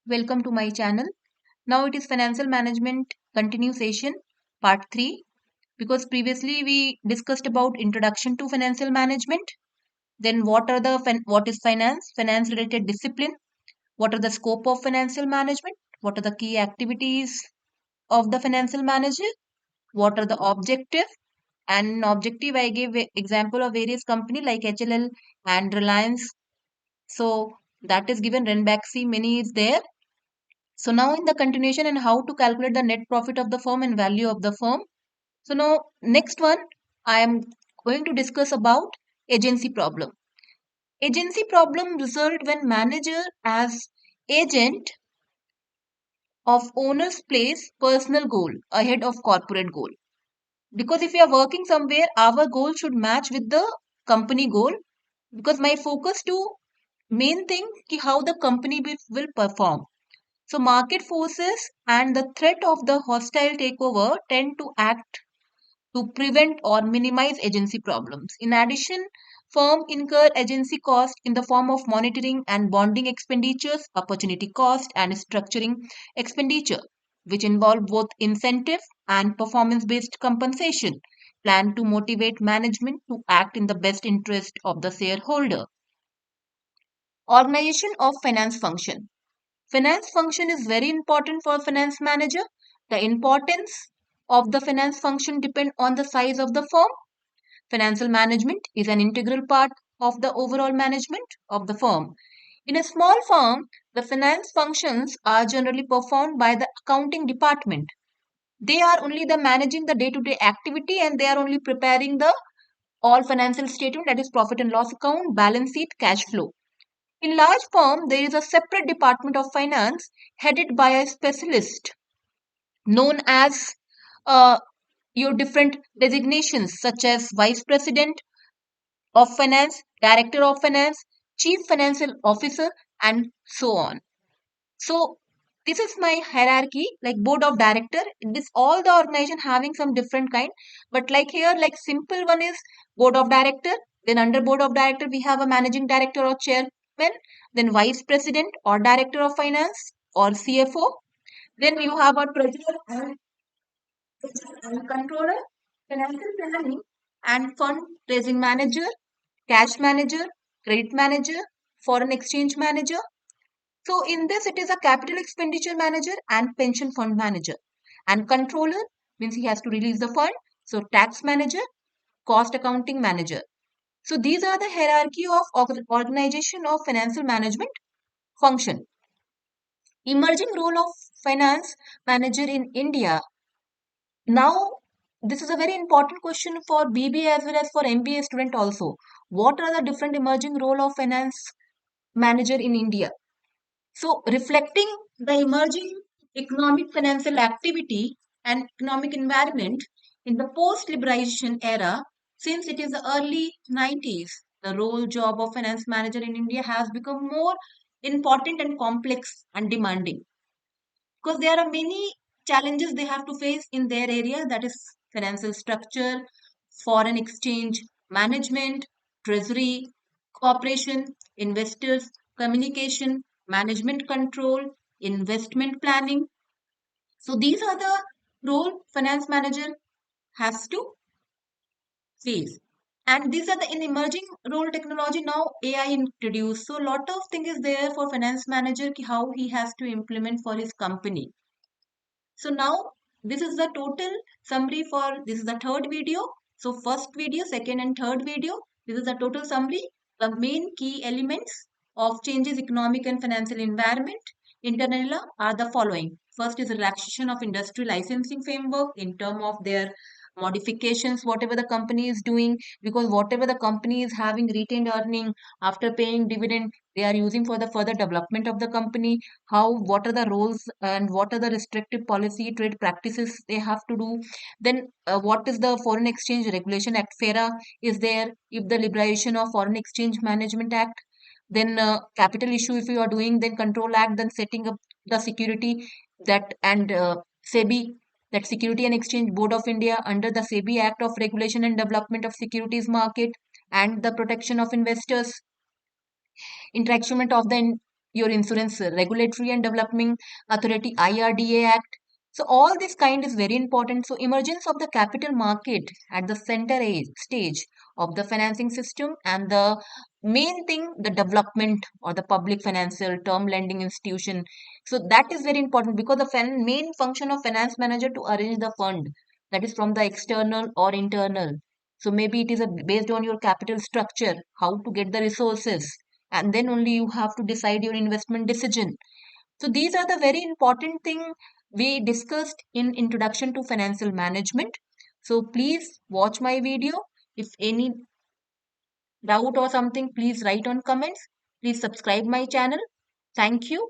Welcome to my channel. Now it is financial management continuation part 3 because previously we discussed about introduction to financial management, then what is finance related discipline, what are the scope of financial management, what are the key activities of the financial manager, what are the objective, and in objective I gave example of various company like HLL and Reliance. So that is given Ranbaxy many is there. So now in the continuation and how to calculate the net profit of the firm and value of the firm. So now next one I am going to discuss about agency problem. Agency problem result when manager as agent of owners place personal goal ahead of corporate goal. Because if we are working somewhere, our goal should match with the company goal. Because my focus to main thing ki how the company will perform. So market forces and the threat of the hostile takeover tend to act to prevent or minimize agency problems. In addition, firm incur agency cost in the form of monitoring and bonding expenditures, opportunity cost and structuring expenditure, which involve both incentive and performance-based compensation, plan to motivate management to act in the best interest of the shareholder. Organization of finance function. Finance function is very important for finance manager. The importance of the finance function depend on the size of the firm. Financial management is an integral part of the overall management of the firm. In a small firm, the finance functions are generally performed by the accounting department. They are only the managing the day-to-day activity and they are only preparing the all financial statement, that is profit and loss account, balance sheet, cash flow. In large firm, there is a separate department of finance headed by a specialist known as uh, your different designations such as vice president of finance, director of finance, chief financial officer, and so on. So this is my hierarchy, like board of director. This all the organization having some different kind, but like here, like simple one is board of director. Then under board of director, we have a managing director or chairman. Then vice president or director of finance or CFO. Then you have a treasurer and controller, financial planning and fundraising manager, cash manager, credit manager, foreign exchange manager. So in this, it is a capital expenditure manager and pension fund manager. And controller means he has to release the fund. So tax manager, cost accounting manager. So these are the hierarchy of organization of financial management function. Emerging role of finance manager in India. Now, this is a very important question for BBA as well as for MBA student also. What are the different emerging role of finance manager in India? So, reflecting the emerging economic financial activity and economic environment in the post-liberalization era, since it is the early 90s, the role job of finance manager in India has become more important and complex and demanding because there are many challenges they have to face in their area, that is financial structure, foreign exchange management, treasury, cooperation, investors, communication, management control, investment planning. So these are the role finance manager has to face. And these are the in emerging role technology now AI introduced. So lot of thing is there for finance manager how he has to implement for his company. So now this is the total summary for this is the third video. So first video, second and third video. This is the total summary. The main key elements of changes economic and financial environment internal are the following. First is relaxation of industry licensing framework in term of their modifications, whatever the company is doing, because whatever the company is having retained earning after paying dividend, they are using for the further development of the company. How, what are the roles and what are the restrictive policy trade practices they have to do. Then what is the foreign exchange regulation act, FERA is there, if the liberalization of foreign exchange management act, then capital issue if you are doing, then control act, then setting up the security that and SEBI, that Security and Exchange Board of India, under the SEBI Act of Regulation and Development of Securities Market and the protection of investors, interaction of the your Insurance Regulatory and Development Authority, IRDA Act. So all this kind is very important. So emergence of the capital market at the stage of the financing system, and the main thing, the development or the public financial term lending institution. So that is very important, because the main function of finance manager to arrange the fund, that is from the external or internal. So maybe it is based on your capital structure, how to get the resources, and then only you have to decide your investment decision. So these are the very important thing we discussed in Introduction to Financial Management. So please watch my video. If any doubt or something, please write on comments. Please subscribe my channel. Thank you.